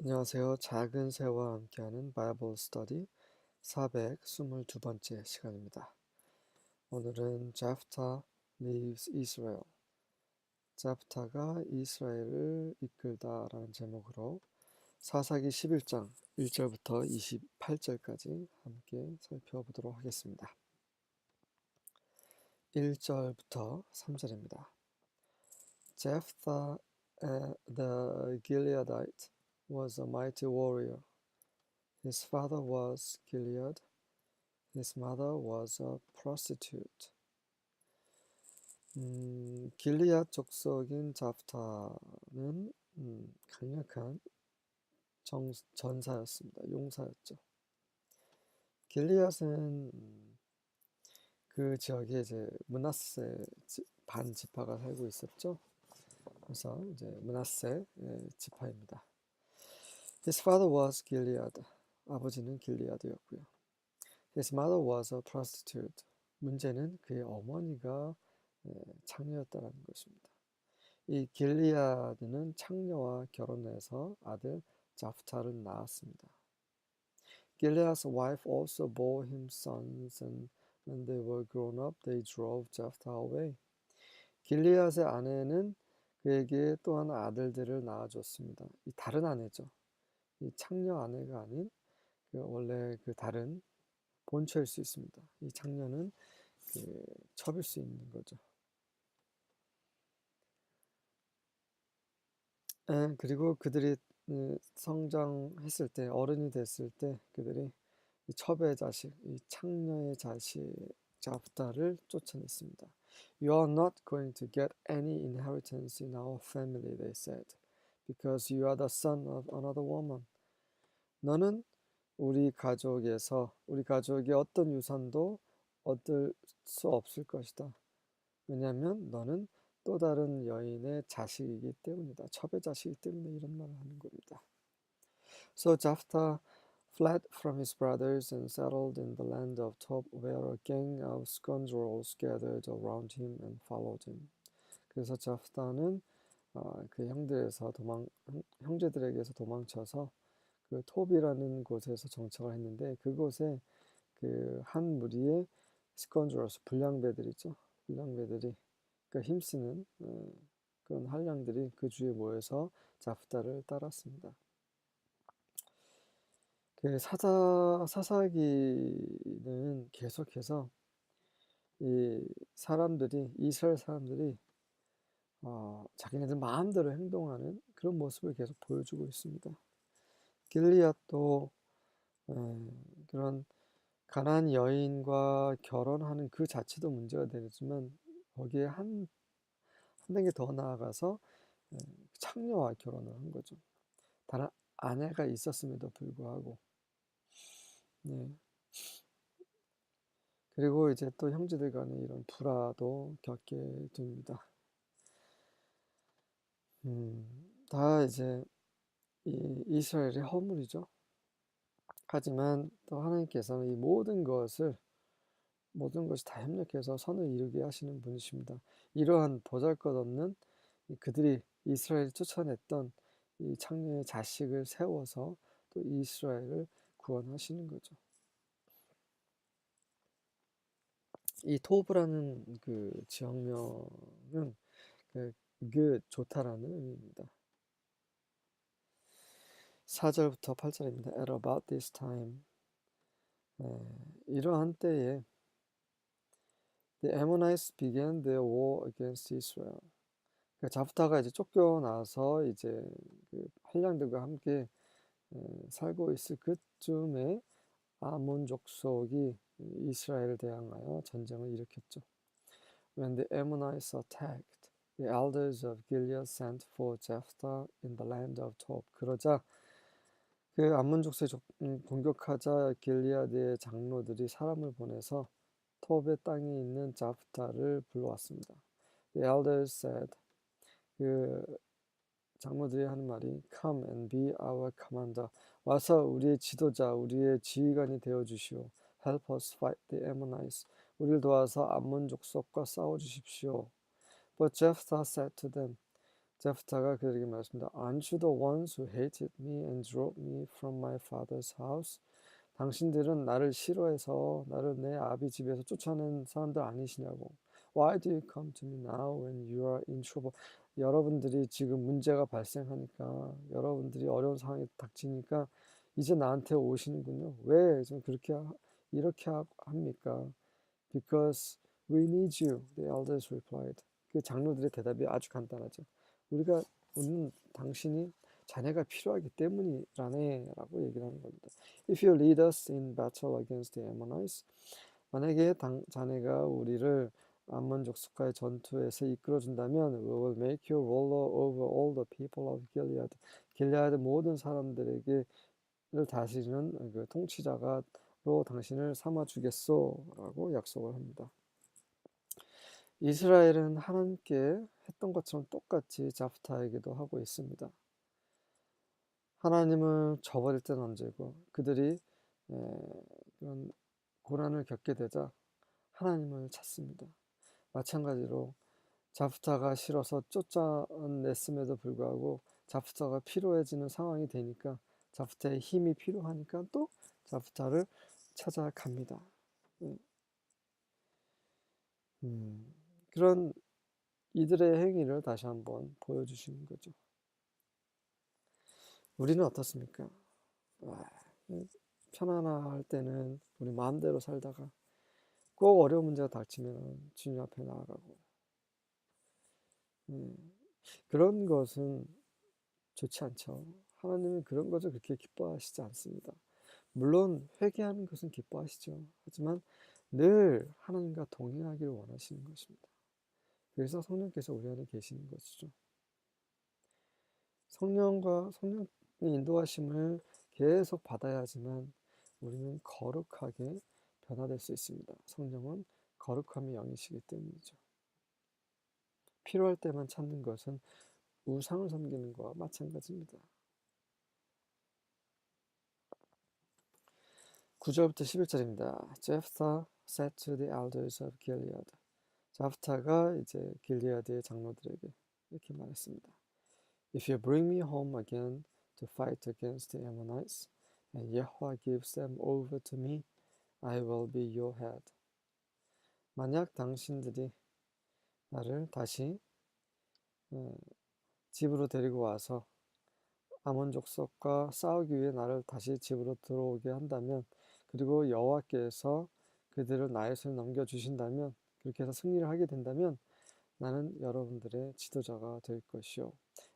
안녕하세요. 작은 새와 함께하는 바이블 스터디 422번째 시간입니다. 오늘은 제프타 leaves Israel, 제프타가 이스라엘을 이끌다라는 제목으로 사사기 11장 1절부터 28절까지 함께 살펴보도록 하겠습니다. 1절부터 3절입니다. Jephthah the Gileadite was a mighty warrior. His father was Gilead. His mother was a prostitute. 길리앗 족속인 잡타는 강력한 전사였습니다. 용사였죠. 길리앗은 그 지역에 이제 므낫세 반 지파가 살고 있었죠. 그래서 이제 므낫세 지파입니다. His father was Gilead. 아버지는 길리앗이었고요. His mother was a prostitute. 문제는 그의 어머니가 창녀였다는 것입니다. 이 길리아드는 창녀와 결혼해서 아들 잡타를 낳았습니다. Gilead's wife also bore him sons, and when they were grown up, they drove Jephthah away. 길리앗의 아내는 그에게 또한 아들들을 낳아줬습니다. 이 다른 아내죠. 이 창녀 아내가 아닌 원래 그 다른 본처일 수 있습니다. 이 창녀는 첩일 수 있는 거죠. 그리고 그들이 성장했을 때, 어른이 됐을 때 그들이 이 첩의 자식, 이 창녀의 자식 잡다를 쫓아냈습니다. You are not going to get any inheritance in our family, they said, because you are the son of another woman. 너는 우리 가족이 어떤 유산도 얻을 수 없을 것이다. 왜냐하면 너는 또 다른 여인의 자식이기 때문이다. 첩의 자식이기 때문에 이런 말을 하는 겁니다. So Jephthah fled from his brothers and settled in the land of Tob, where a gang of scoundrels gathered around him and followed him. 그래서 제프타는 그 형제들에게서 도망쳐서 그 톱이라는 곳에서 정착을 했는데 그곳에 그 한 무리의 스컨저스 불량배들이죠. 불량배들이 그러니까 힘쓰는 그런 한량들이 그 주위에 모여서 잡다를 따랐습니다. 그 사사기는 계속해서 이 이스라엘 사람들이 자기네들 마음대로 행동하는 그런 모습을 계속 보여주고 있습니다. 길리앗도 그런 가난한 여인과 결혼하는 그 자체도 문제가 되지만 거기에 한 단계 더 나아가서 창녀와 결혼을 한 거죠. 다른 아내가 있었음에도 불구하고. 네. 그리고 이제 또 형제들 간에 이런 불화도 겪게 됩니다. 다 이제 이스라엘의 허물이죠. 하지만 또 하나님께서는 이 모든 것이 다 협력해서 선을 이루게 하시는 분이십니다. 이러한 보잘것없는 그들이 이스라엘을 쫓아냈던 이 창녀의 자식을 세워서 또 이스라엘을 구원하시는 거죠. 이 토브라는 그 지역명은 좋다라는 의미입니다. 4절부터 8절입니다. At about this time, 이러한 때에 the Ammonites began their war against Israel. 잡다가 이제 쫓겨나서 이제 그 한량들과 함께 살고 있을 그쯤에 아몬 족속이 이스라엘을 대항하여 전쟁을 일으켰죠. When the Ammonites attacked, the elders of Gilead sent for Jephthah in the land of Tob. 그러자 그 암몬 족속이 공격하자 길리아드의 장로들이 사람을 보내서 톱의 땅에 있는 잡타를 불러왔습니다. The elders said, 그 장로들이 하는 말이 Come and be our commander. 와서 우리의 지도자, 우리의 지휘관이 되어 주시오. Help us fight the Ammonites. 우리를 도와서 암몬 족속과 싸워 주십시오. But Jephthah said to them, 제프타가 그들에게 말했습니다. Aren't you the ones who hated me and drove me from my father's house? 당신들은 나를 싫어해서 나를 내 아비 집에서 쫓아낸 사람들 아니시냐고. Why do you come to me now when you are in trouble? 여러분들이 지금 문제가 발생하니까, 여러분들이 어려운 상황이 닥치니까 이제 나한테 오시는군요. 왜 좀 이렇게 합니까? Because we need you, the elders replied. 그 장로들의 대답이 아주 간단하죠. 우리는 당신이 자네가 필요하기 때문이라네라고 얘기를 하는 겁니다. If you lead us in battle against the Ammonites, 만약에 자네가 우리를 암몬 족속과의 전투에서 이끌어준다면 we will make you ruler over all the people of Gilead. 길리아드 모든 사람들에게 다스리는 그 통치자가로 당신을 삼아주겠소라고 약속을 합니다. 이스라엘은 하나님께 했던 것처럼 똑같이 잡타에게도 하고 있습니다. 하나님을 저버릴 때는 언제고 그들이 그런 고난을 겪게 되자 하나님을 찾습니다. 마찬가지로 잡타가 싫어서 쫓아냈음에도 불구하고 잡타가 필요해지는 상황이 되니까 잡타의 힘이 필요하니까 또 잡타를 찾아갑니다. 그런 이들의 행위를 다시 한번 보여주시는 거죠. 우리는 어떻습니까? 편안할 때는 우리 마음대로 살다가 꼭 어려운 문제가 닥치면 주님 앞에 나아가고 그런 것은 좋지 않죠. 하나님은 그런 것을 그렇게 기뻐하시지 않습니다. 물론 회개하는 것은 기뻐하시죠. 하지만 늘 하나님과 동행하기를 원하시는 것입니다. 그래서 성령께서 우리 안에 계시는 것이죠. 성령의 인도하심을 계속 받아야 하지만 우리는 거룩하게 변화될 수 있습니다. 성령은 거룩함의 영이시기 때문이죠. 필요할 때만 찾는 것은 우상을 섬기는 것과 마찬가지입니다. 9절부터 11절입니다. Jephthah said to the elders of Gilead. 잡타가 이제 길리아드의 장로들에게 이렇게 말했습니다. If you bring me home again to fight against the Ammonites, and Yahweh gives them over to me, I will be your head. 만약 당신들이 나를 다시 집으로 데리고 와서 아몬 족속과 싸우기 위해 나를 다시 집으로 들어오게 한다면, 그리고 여호와께서 그들을 나의 손에 넘겨주신다면, 그렇게 해서 승리를 하게 된다면 나는 여러분들의 지도자가 될 것이요.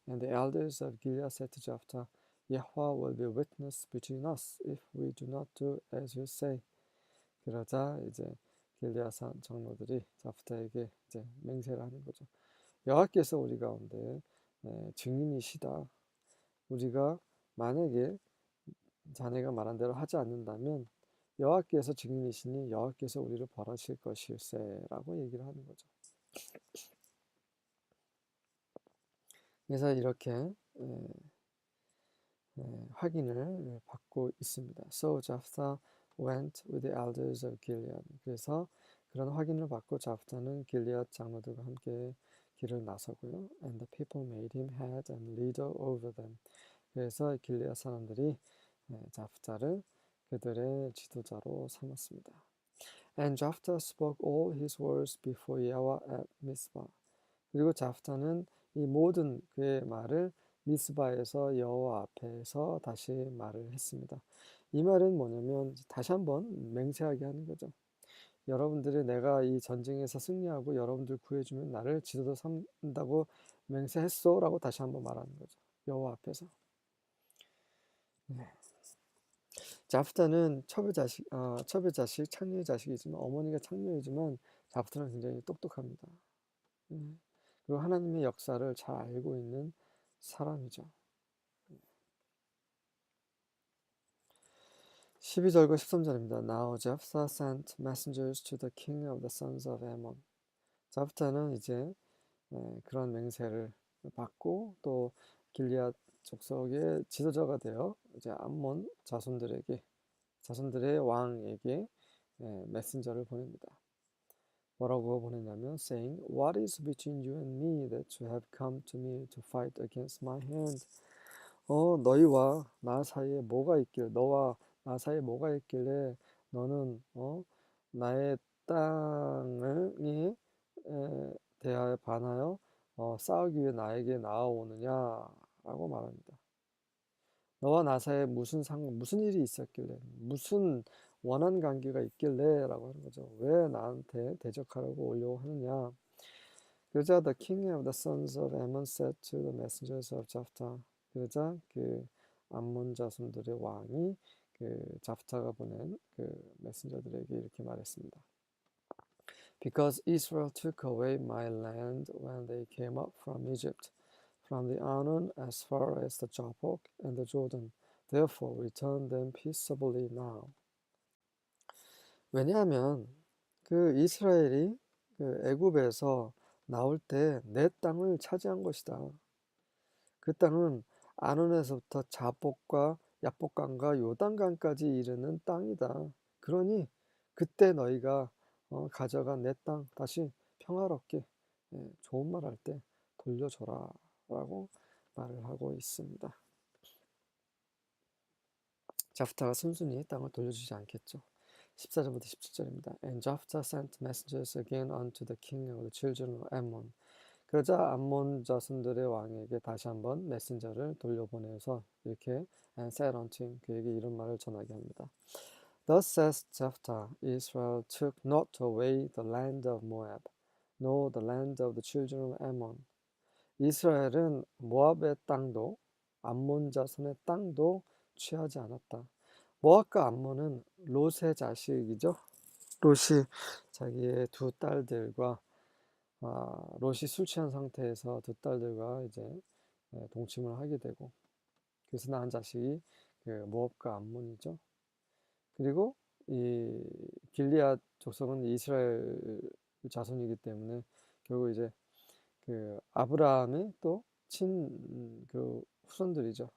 And the elders of Gilead said to Jephthah, Yahweh will be witness between us if we do not do as you say. 그러자 이제 길리앗 장로들이 잡타에게 이제 맹세를 하는 거죠. 여호와께서 우리 가운데 증인이시다. 우리가 만약에 자네가 말한 대로 하지 않는다면 여호와께서 증인이시니 여호와께서 우리를 벌하실 것일세라고 얘기를 하는 거죠. 그래서 이렇게 확인을 받고 있습니다. So Jephthah went with the elders of Gilead. 그래서 그런 확인을 받고 잡타는 길리앗 장로들과 함께 길을 나서고요. And the people made him head and leader over them. 그래서 길리앗 사람들이 잡타를 그들의 지도자로 삼았습니다. And Jephthah spoke all his words before Yahweh at Mizpah. 그리고 잡타는 이 모든 그의 말을 미스바에서 여호와 앞에서 다시 말을 했습니다. 이 말은 뭐냐면 다시 한번 맹세하게 하는 거죠. 여러분들이 내가 이 전쟁에서 승리하고 여러분들 구해주면 나를 지도자 삼는다고 맹세했어 라고 다시 한번 말하는 거죠. 여호와 앞에서. 잡타는 첩의 자식, 창녀의 자식이지만 어머니가 창녀이지만 잡타는 굉장히 똑똑합니다. 그리고 하나님의 역사를 잘 알고 있는 사람이죠. 12절과 13절입니다. Now Jephthah sent messengers to the king of the sons of Ammon. 잡타는 이제 그런 맹세를 받고 또 길리앗 족속의 지도자가 되어 이제 암몬 자손들의 왕에게 메신저를 보냅니다. 뭐라고 보냈냐면 saying, What is between you and me that you have come to me to fight against my hand? 너희와 나 사이에 뭐가 있길, 너와 나 사이에 뭐가 있길래 너는 나의 땅을 대하여 반하여 싸우기 위해 나에게 나아오느냐라고 말합니다. 너와 나 사이에 무슨 일이 있었길래, 무슨 원한 관계가 있길래라고 하는 거죠. 왜 나한테 대적하려고 오려고 하느냐? 그러자 the king of the sons of Ammon said to the messengers of Jephthah. 그러자 그 암몬 자손들의 왕이 그 잡타가 보낸 그 메신저들에게 이렇게 말했습니다. Because Israel took away my land when they came up from Egypt, from the Arnon as far as the Jabbok and the Jordan. Therefore return them peaceably now. 왜냐하면 그 이스라엘이 그 애굽에서 나올 때 내 땅을 차지한 것이다. 그 땅은 아논에서부터 자복과 야복강과 요단강까지 이르는 땅이다. 그러니 그때 너희가 가져간 내 땅 다시 평화롭게 좋은 말 할 때 돌려줘라 라고 말을 하고 있습니다. 자프타가 순순히 땅을 돌려주지 않겠죠. 14절부터 17절입니다. And Jephthah sent messengers again unto the king of the children of Ammon. 그러자 암몬 자손들의 왕에게 다시 한번 메신저를 돌려보내서 이렇게 and said unto him, 그에게 이런 말을 전하게 합니다. Thus says Jephthah, Israel took not away the land of Moab, nor the land of the children of Ammon. 이스라엘은 모압의 땅도 암몬 자손의 땅도 취하지 않았다. 모압과 암몬은 롯의 자식이죠. 롯이 자기의 두 딸들과 롯이 술 취한 상태에서 두 딸들과 이제 동침을 하게 되고 그래서 낳은 자식이 그 모압과 암몬이죠. 그리고 이 길리앗 족속은 이스라엘 자손이기 때문에 결국 이제 그 아브라함의 또 그 후손들이죠.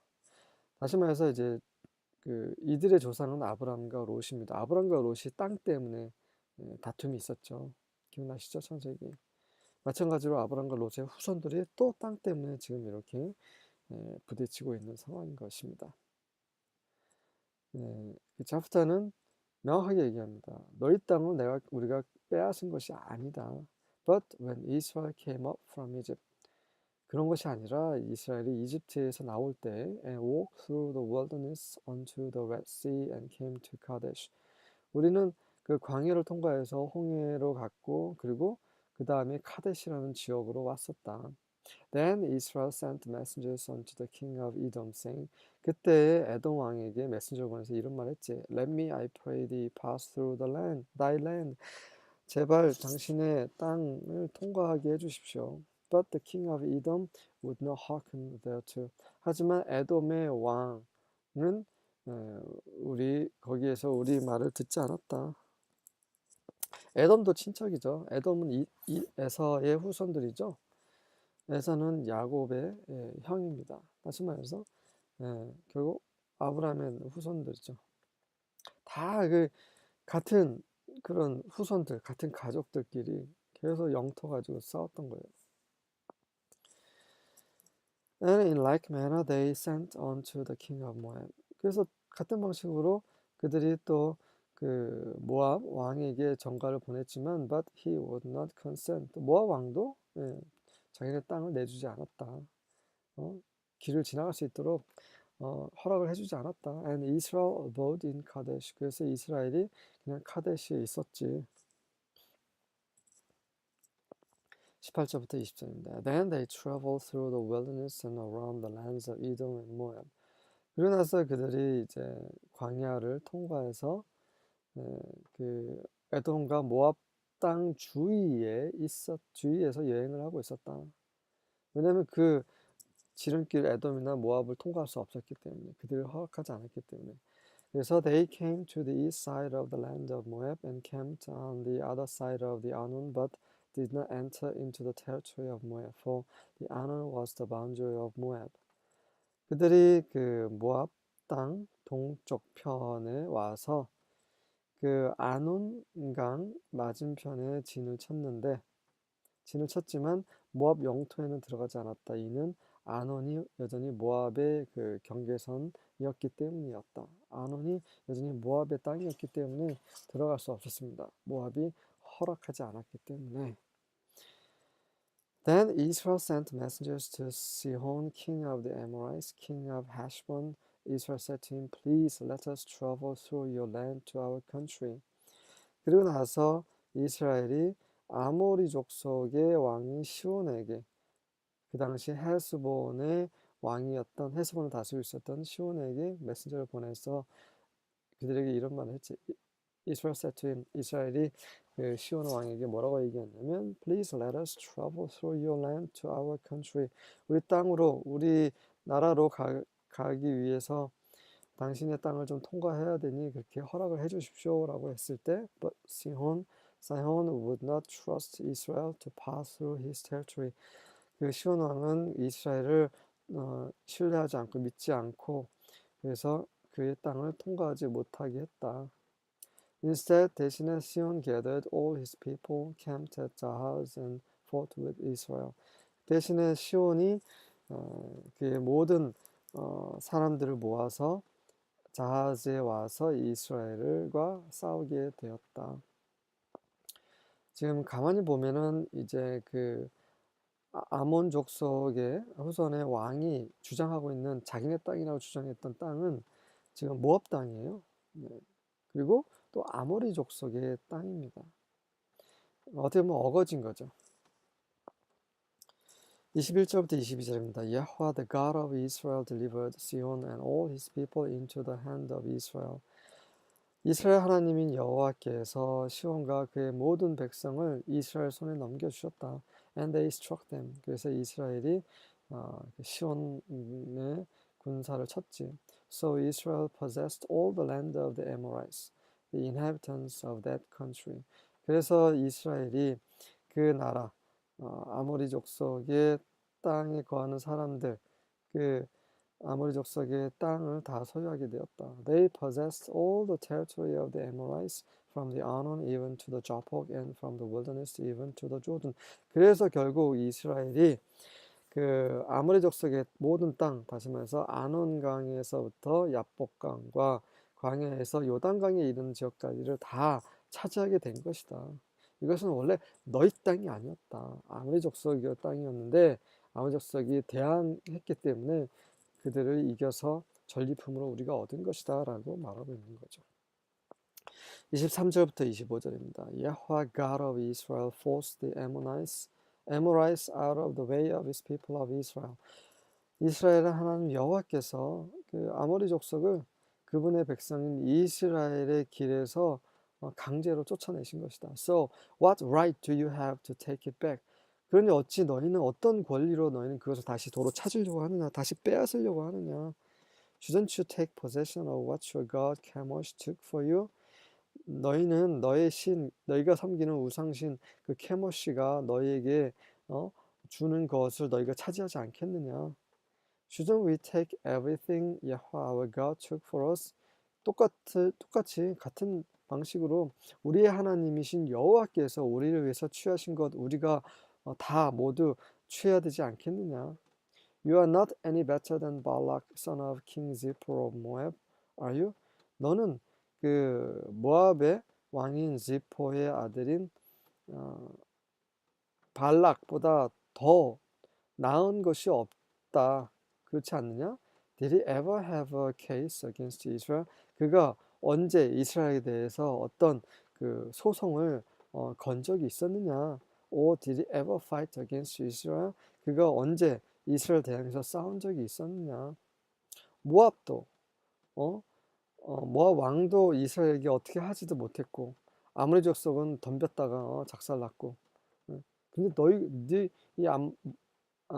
다시 말해서 이제 그 이들의 조상은 아브라함과 롯입니다. 아브라함과 롯이 땅 때문에 다툼이 있었죠. 기억나시죠? 창세기. 마찬가지로 아브라함과 롯의 후손들이 또 땅 때문에 지금 이렇게 부딪히고 있는 상황인 것입니다. 자프타는 명확하게 얘기합니다. 너희 땅은 우리가 빼앗은 것이 아니다. But when Israel came up from Egypt, 그런 것이 아니라 이스라엘이 이집트에서 나올 때 and walked through the wilderness unto the Red Sea and came to Kadesh. 우리는 그 광야를 통과해서 홍해로 갔고 그리고 그 다음에 카데시라는 지역으로 왔었다. Then Israel sent messengers unto the king of Edom, saying, 그때 에돔 왕에게 메신저 보내서 이런 말했지. Let me, I pray thee, pass through thy land. 제발 당신의 땅을 통과하게 해주십시오. But the king of Edom would not hearken thereto. 하지만 에돔의 왕은 거기에서 우리 말을 듣지 않았다. 에돔도 친척이죠. 에돔은 에서의 후손들이죠. 에서는 야곱의 형입니다. 다시 말해서 결국 아브라함의 후손들이죠. 다 그 같은 그런 후손들, 같은 가족들끼리 계속 영토 가지고 싸웠던 거예요. And in like manner they sent unto the king of Moab. 그래서 같은 방식으로 그들이 또 그 모압 왕에게 전가를 보냈지만 but he would not consent. 모압 왕도 자기네 땅을 내주지 않았다. 길을 지나갈 수 있도록 허락을 해주지 않았다. And Israel abode in Kadesh. 그래서 이스라엘이 그냥 카데시에 있었지. 18절부터 20절입니다. Then they traveled through the wilderness and around the lands of Edom and Moab. 그러고 나서 그들이 이제 광야를 통과해서 그 에돔과 모압 땅 주위에서 여행을 하고 있었다. 왜냐하면 그 지름길 에돔이나 모압을 통과할 수 없었기 때문에 그들을 허락하지 않았기 때문에 그래서 they came to the east side of the land of Moab and camped on the other side of the Arnon but did not enter into the territory of Moab for the Arnon was the boundary of Moab. 그들이 그 모압 땅 동쪽 편에 와서 그 아논강 맞은편에 진을 쳤지만 모압 영토에는 들어가지 않았다. 이는 아논이 여전히 모압의 그 경계선이었기 때문이었다. 아논이 여전히 모압의 땅이었기 때문에 들어갈 수 없었습니다. 모압이 허락하지 않았기 때문에. Then Israel sent messengers to Sihon, king of the Amorites, king of Heshbon. Israel said to him, Please let us travel through your land to our country. 그리고 나서 이스라엘이 아모리 족속의 왕인 시온에게, 그 당시 헤스본의 왕이었던, 헤스본을 다스리고 있었던 시온에게 메신저를 보내서 그들에게 이런 말을 했지. Israel said to him, 이스라엘이 그 시온 왕에게 뭐라고 얘기했냐면, Please let us travel through your land to our country. 우리 땅으로, 우리 나라로 가기 위해서 당신의 땅을 좀 통과해야 되니 그렇게 허락을 해 주십시오라고 했을 때, But Sihon would not trust Israel to pass through his territory. 그 시온 왕은 이스라엘을 신뢰하지 않고 믿지 않고, 그래서 그의 땅을 통과하지 못하게 했다. Instead, 대신에 시온 gathered all his people, camped at Jahaz and fought with Israel. 대신에 시온이 그의 모든 사람들을 모아서 자하즈에 와서 이스라엘과 싸우게 되었다. 지금 가만히 보면은 이제 그 아몬 족속의 후손의 왕이 주장하고 있는 자기네 땅이라고 주장했던 땅은 지금 모압 땅이에요. 네. 그리고 또 아모리 족속의 땅입니다. 어떻게 보면 어거진 거죠. 21절부터 22절입니다. Yahweh, the God of Israel, delivered Sion and all his people into the hand of Israel. 이스라엘 하나님인 여호와께서 시온과 그의 모든 백성을 이스라엘 손에 넘겨주셨다. And they struck them. 그래서 이스라엘이 시온의 군사를 쳤지. So Israel possessed all the land of the Amorites, the inhabitants of that country. 그래서 이스라엘이 그 나라, 아모리 족속의 땅에 거하는 사람들, 그 아모리 족속의 땅을 다 소유하게 되었다. They possessed all the territory of the Amorites from the Arnon even to the Jabbok and from the wilderness even to the Jordan. 그래서 결국 이스라엘이 그 아모리 족속의 모든 땅, 다시 말해서 아논강에서부터 야복강과 광야에서 요단강에 이르는 지역까지를 다 차지하게 된 것이다. 이것은 원래 너희 땅이 아니었다. 아모리 족속의 땅이었는데 아모리 족속이 대항했기 때문에 그들을 이겨서 전리품으로 우리가 얻은 것이다 라고 말하고 있는 거죠. 23절부터 25절입니다. Yahweh God of Israel forced the Amorites out of the way of his people of Israel. 이스라엘의 하나님 여호와께서 그 아모리 족속을 그분의 백성인 이스라엘의 길에서 강제로 쫓아내신 것이다. So what right do you have to take it back? 그러니 어찌 너희는 어떤 권리로 너희는 그것을 다시 도로 찾으려고 하느냐, 다시 빼앗으려고 하느냐? Shouldn't you take possession of what your God Chemosh took for you? 너희는 너의 신, 너희가 섬기는 우상신 그 케모시가 너희에게 주는 것을 너희가 차지하지 않겠느냐? Shouldn't we take everything Yahweh our God took for us? 똑같이 같은 방식으로 우리의 하나님이신 여호와께서 우리를 위해서 취하신 것 우리가 다 모두 취해야 되지 않겠느냐? You are not any better than Balak, son of King Zippor of Moab, are you? 너는 그 모압의 왕인 지포의 아들인 발락보다 더 나은 것이 없다. 그렇지 않느냐? Did he ever have a case against Israel? 그가 언제 이스라엘에 대해서 어떤 그 소송을 건 적이 있었느냐? Or did he ever fight against Israel? 그가 언제 이스라엘 대항해서 싸운 적이 있었느냐? 모압도 모압 왕도 이스라엘에게 어떻게 하지도 못했고 아모리 족속은 덤볐다가 작살났고. 근데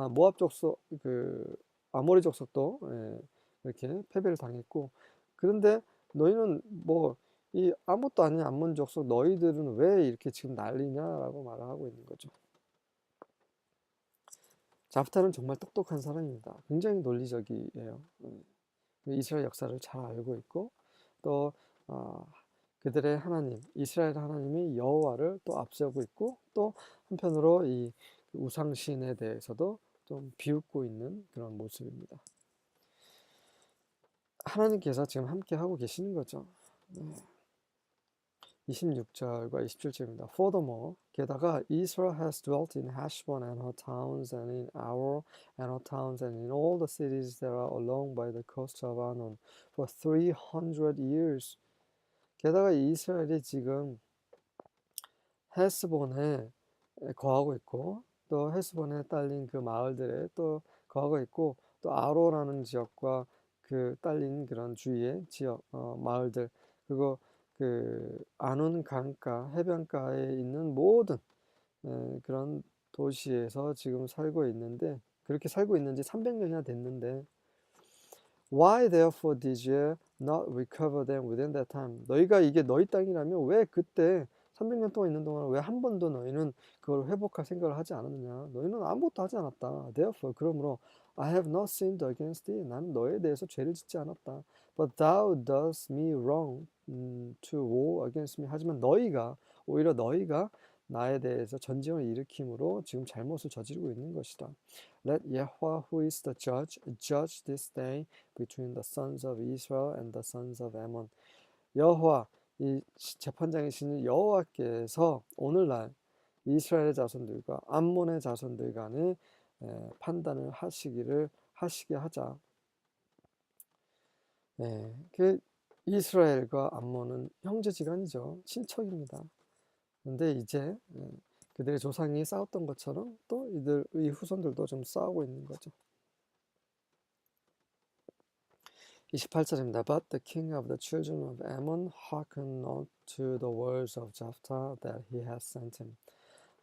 모압 족속 그 아모리 족속도 이렇게 패배를 당했고, 그런데 너희는 뭐 이 아무것도 아닌 암몬 족속 너희들은 왜 이렇게 지금 난리냐라고 말을 하고 있는 거죠. 잡타는 정말 똑똑한 사람입니다. 굉장히 논리적이에요. 이스라엘 역사를 잘 알고 있고 또 그들의 하나님, 이스라엘 하나님이 여호와를 또 앞세우고 있고, 또 한편으로 이 우상신에 대해서도 좀 비웃고 있는 그런 모습입니다. 하나님께서 지금 함께 하고 계시는 거죠. 26절과 27절입니다. Furthermore, 게다가 Israel has dwelt in Heshbon and her towns and in Aroer and her towns and in all the cities that are along by the coast of Arnon for 300 years. 게다가 이스라엘이 지금 헤스본에 거하고 있고, 또 헤스본에 딸린 그 마을들에 또 거하고 있고, 또 아로라는 지역과 그 딸린 그런 주위의 지역 마을들, 그리고 그 아논 강가 해변가에 있는 모든 그런 도시에서 지금 살고 있는데, 그렇게 살고 있는 지 300년이나 됐는데, Why therefore did you not recover them within that time? 너희가 이게 너희 땅이라면 왜 그때 300년 동안 있는 동안 왜 한 번도 너희는 그걸 회복할 생각을 하지 않았느냐? 너희는 아무것도 하지 않았다. Therefore, 그러므로 I have not sinned against thee. 나는 너에 대해서 죄를 짓지 않았다. But thou dost me wrong to war against me. 하지만 너희가 오히려 너희가 나에 대해서 전쟁을 일으킴으로 지금 잘못을 저지르고 있는 것이다. Let Yahweh, who is the judge, judge this day between the sons of Israel and the sons of Ammon. 여호와, 이 재판장이신 여호와께서 오늘날 이스라엘의 자손들과 암몬의 자손들 간의 판단을 하시게 하자. 그 이스라엘과 암몬은 형제지간이죠. 친척입니다. 근데 이제 그들의 조상이 싸웠던 것처럼 또 이 후손들도 좀 싸우고 있는 거죠. 28절입니다. But the king of the children of Ammon hearkened not to the words of Jephthah that he had sent him.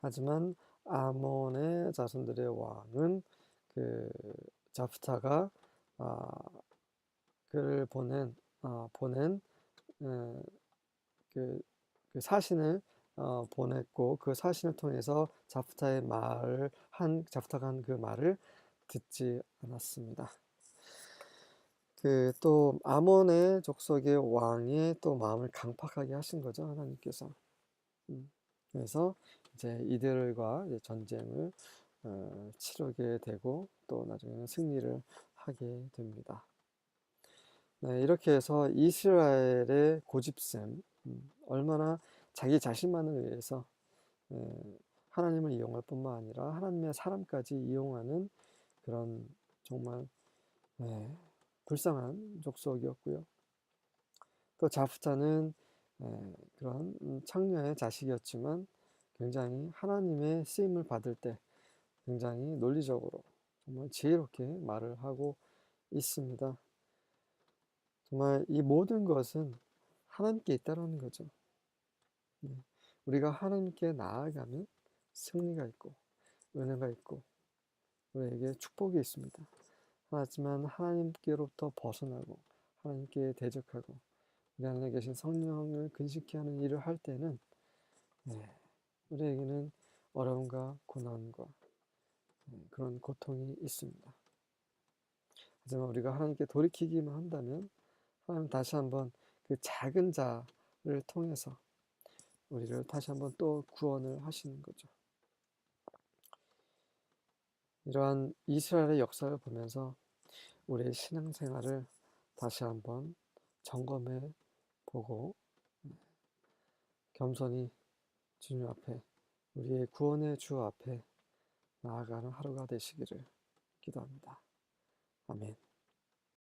하지만 아몬의 자손들의 왕은 그 자프타가 그를 보낸 그 사신을 보냈고, 그 사신을 통해서 자프타가 한 그 말을 듣지 않았습니다. 그 또 아몬의 족속의 왕의 또 마음을 강팍하게 하신 거죠, 하나님께서. 그래서 이제 이들과 이제 전쟁을 치르게 되고, 또 나중에는 승리를 하게 됩니다. 네, 이렇게 해서 이스라엘의 고집셈, 얼마나 자기 자신만을 위해서 하나님을 이용할 뿐만 아니라 하나님의 사람까지 이용하는 그런 정말 불쌍한 족속이었고요. 또 자프타는 그런 창녀의 자식이었지만 굉장히 하나님의 쓰임을 받을 때 굉장히 논리적으로 정말 지혜롭게 말을 하고 있습니다. 정말 이 모든 것은 하나님께 있다라는 거죠. 우리가 하나님께 나아가면 승리가 있고 은혜가 있고 우리에게 축복이 있습니다. 하지만 하나님께로부터 벗어나고 하나님께 대적하고 우리 안에 계신 성령을 근심케 하는 일을 할 때는 우리에게는 어려움과 고난과 그런 고통이 있습니다. 하지만 우리가 하나님께 돌이키기만 한다면 하나님 다시 한번 그 작은 자를 통해서 우리를 다시 한번 또 구원을 하시는 거죠. 이러한 이스라엘의 역사를 보면서 우리의 신앙생활을 다시 한번 점검해 보고 겸손히 주님 앞에 우리의 구원의 주 앞에 나아가는 하루가 되시기를 기도합니다. 아멘.